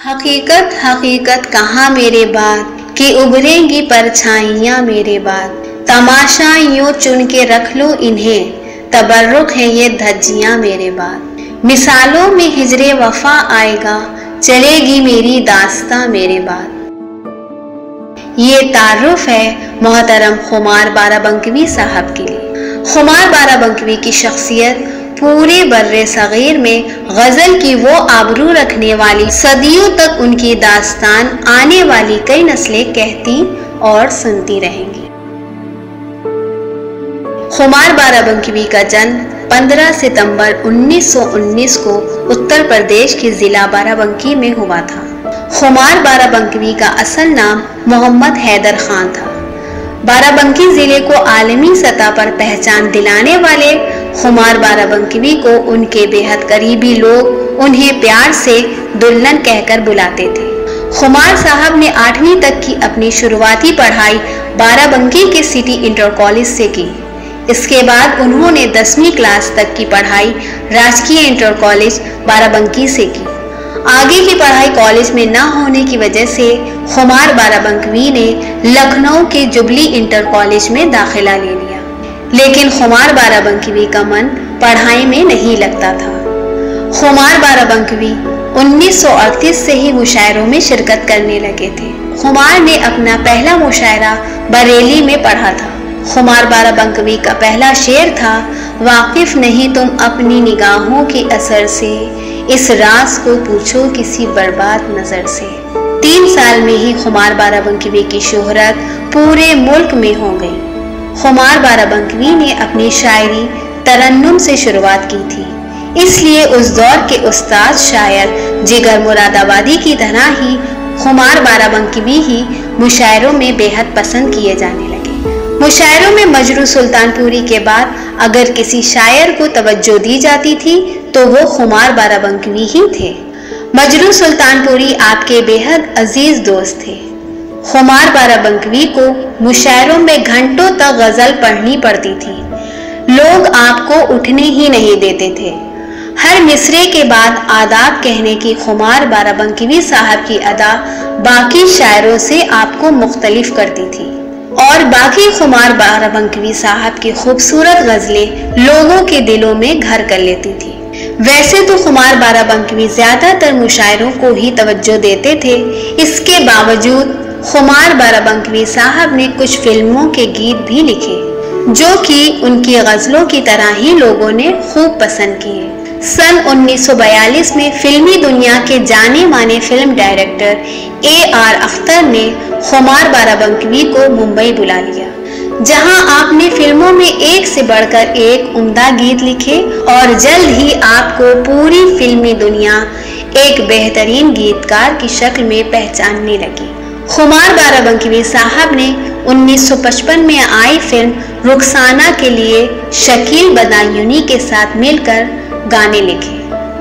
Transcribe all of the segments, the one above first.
हकीकत हकीकत कहाँ मेरे बाद कि उभरेंगी परछाइयाँ मेरे बाद। तमाशा यूं चुन के रख लो इन्हें, तबर्रुक है ये धज्जियाँ मेरे बाद। मिसालों में हिजरे वफा आएगा, चलेगी मेरी दास्तां मेरे बाद। ये तारुफ है मोहतरम खुमार बाराबंकवी साहब के लिए। खुमार बाराबंकवी की शख्सियत पूरे बर्रे सगीर में गजल की वो आबरू रखने वाली, सदियों तक उनकी दास्तान आने वाली कई नस्लें कहती और सुनती रहेंगी। खुमार बाराबंकवी का जन्म 15 सितंबर 1919 को उत्तर प्रदेश के जिला बाराबंकी में हुआ था। खुमार बाराबंकवी का असल नाम मोहम्मद हैदर खान था। बाराबंकी जिले को आलमी सतह पर पहचान दिलाने वाले खुमार बाराबंकवी को उनके बेहद करीबी लोग उन्हें प्यार से दुल्हन कहकर बुलाते थे। खुमार साहब ने 8वीं तक की अपनी शुरुआती पढ़ाई बाराबंकी के सिटी इंटर कॉलेज से की। इसके बाद उन्होंने 10वीं क्लास तक की पढ़ाई राजकीय इंटर कॉलेज बाराबंकी से की। आगे की पढ़ाई कॉलेज में न होने की वजह से खुमार बाराबंकवी ने लखनऊ के जुबली इंटर कॉलेज में दाखिला ले लिया, लेकिन खुमार बाराबंकवी का मन पढ़ाई में नहीं लगता था। खुमार बाराबंकवी 1938 से ही मुशायरों में शिरकत करने लगे थे। खुमार ने अपना पहला मुशायरा बरेली में पढ़ा था। खुमार बाराबंकवी का पहला शेर था, वाकिफ नहीं तुम अपनी निगाहों के असर से, इस राज को पूछो किसी बर्बाद नजर से। 3 साल में ही खुमार बाराबंकवी की शोहरत पूरे मुल्क में हो गई। खुमार बाराबंकवी ने अपनी शायरी तरन्नुम से शुरुआत की थी, इसलिए उस दौर के उस्ताद शायर जिगर मुरादाबादी की तरह ही खुमार बाराबंकवी ही मुशायरों में बेहद पसंद किए जाने लगे। मुशायरों में मजरू सुल्तानपुरी के बाद अगर किसी शायर को तवज्जो दी जाती थी तो वो खुमार बाराबंकवी ही थे। मजरू सुल्तानपुरी आपके बेहद अजीज दोस्त थे। खुमार बाराबंकवी को मुशायरों में घंटों तक गजल पढ़नी पड़ती थी। लोग आपको उठने ही नहीं देते थे। हर मिसरे के बाद आदाब कहने की खुमार बाराबंकवी साहब की अदा बाकी शायरों से आपको मुख्तलिफ करती थी और बाकी खुमार बाराबंकवी साहब की खूबसूरत गजलें लोगों के दिलों में घर कर लेती थी। वैसे तो खुमार बाराबंकवी ज्यादातर मुशायरों को ही तवज्जो देते थे, इसके बावजूद खुमार बाराबंकवी साहब ने कुछ फिल्मों के गीत भी लिखे जो कि उनकी गजलों की तरह ही लोगों ने खूब पसंद किए। सन 1942 में फिल्मी दुनिया के जाने माने फिल्म डायरेक्टर AR अख्तर ने खुमार बाराबंकवी को मुंबई बुला लिया, जहां आपने फिल्मों में एक से बढ़कर एक उम्दा गीत लिखे और जल्द ही आपको पूरी फिल्मी दुनिया एक बेहतरीन गीतकार की शक्ल में पहचानने लगी। खुमार बाराबंकवी साहब ने 1955 में आई फिल्म रुखसाना के लिए शकील बदायूनी के साथ मिलकर गाने लिखे।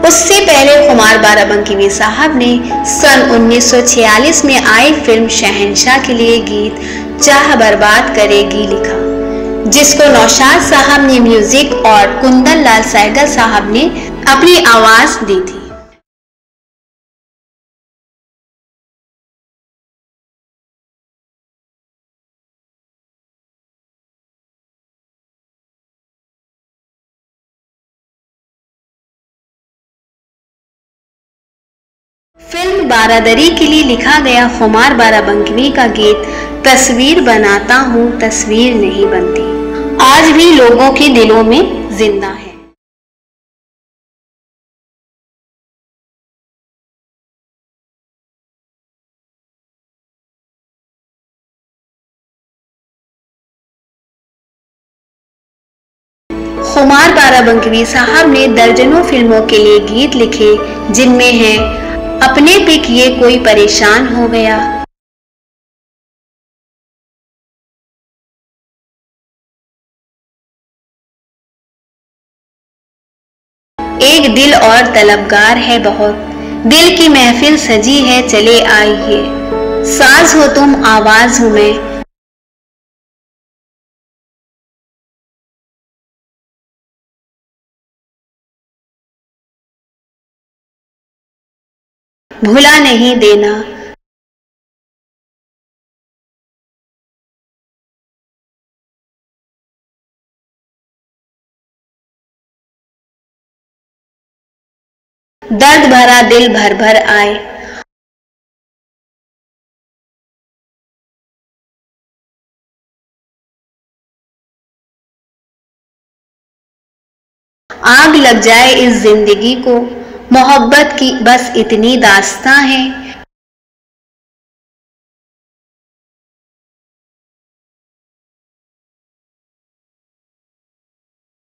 उससे पहले खुमार बाराबंकवी साहब ने सन 1946 में आई फिल्म शहंशाह के लिए गीत चाह बर्बाद करेगी लिखा, जिसको नौशाद साहब ने म्यूजिक और कुंदन लाल सहगल साहब ने अपनी आवाज दी थी। फिल्म बारादरी के लिए लिखा गया खुमार बाराबंकवी का गीत तस्वीर बनाता हूँ तस्वीर नहीं बनती आज भी लोगों के दिलों में जिंदा है। खुमार बाराबंकवी साहब ने दर्जनों फिल्मों के लिए गीत लिखे, जिनमें हैं अपने पे किए कोई परेशान हो गया, एक दिल और तलबगार है बहुत, दिल की महफिल सजी है चले आइए, साज हो तुम आवाज हूं मैं, भुला नहीं देना। दर्द भरा दिल भर भर आए। आग लग जाए इस जिंदगी को, मोहब्बत की बस इतनी दास्तां है।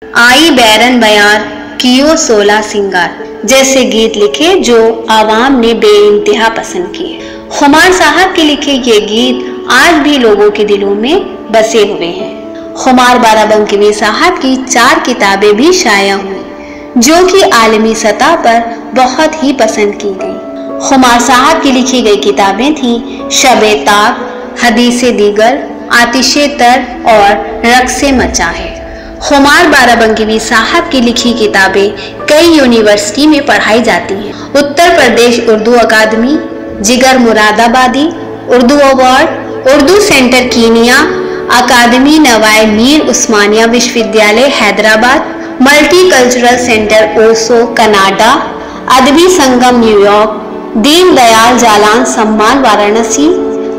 आई बैरन बयार कियो 16 सिंगार जैसे गीत लिखे जो आवाम ने बेइंतहा पसंद किए। खुमार साहब के लिखे ये गीत आज भी लोगों के दिलों में बसे हुए हैं। खुमार बाराबंकी साहब की 4 किताबें भी शाया हुई जो कि आलमी सतह पर बहुत ही पसंद की गई। खुमार साहब की लिखी गई किताबें थीं शबे ताब, हदीसे दीगर, आतिशे तर और रक्से मचा है। खुमार बाराबंकी साहब की लिखी किताबें कई यूनिवर्सिटी में पढ़ाई जाती हैं। उत्तर प्रदेश उर्दू अकादमी, Jigar Moradabadi Urdu award, Urdu centre Kenya, अकादमी नवाए मीर उस्मानिया विश्वविद्यालय Hyderabad, multi cultural centre Osho Canada, Adabi Sangam New York, Deen Dayal Jalan सम्मान वाराणसी,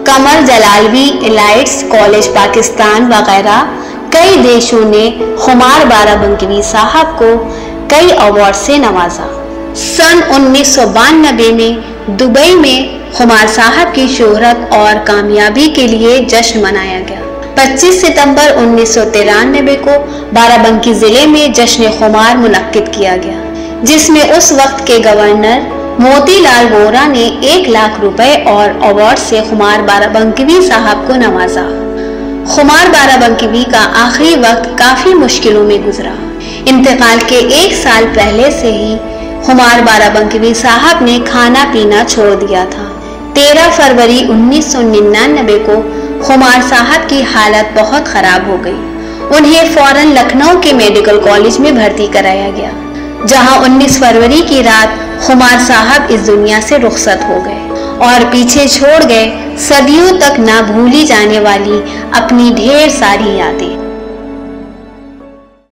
कमर जलालवी एलाइट्स कॉलेज पाकिस्तान वगैरह कई देशों ने खुमार बाराबंकी साहब को कई अवार्ड से नवाजा। सन 1992 में दुबई में खुमार साहब की शोहरत और कामयाबी के लिए जश्न मनाया गया। 25 सितंबर 1993 को बाराबंकी जिले में जश्न खुमार मुनक्किद किया गया, जिसमें उस वक्त के गवर्नर मोतीलाल वोरा ने 1 लाख रुपए और अवार्ड से खुमार बाराबंकी साहब को नवाजा। खुमार बाराबंकी का आखिरी वक्त काफी मुश्किलों में गुजरा। इंतकाल के 1 साल पहले से ही खुमार बाराबंकी साहब ने खाना पीना छोड़ दिया था। 13 फरवरी 1999 को खुमार साहब की हालत बहुत खराब हो गई। उन्हें फौरन लखनऊ के मेडिकल कॉलेज में भर्ती कराया गया, जहां 19 फरवरी की रात खुमार साहब इस दुनिया से रुखसत हो गए और पीछे छोड़ गए सदियों तक ना भूली जाने वाली अपनी ढेर सारी यादें।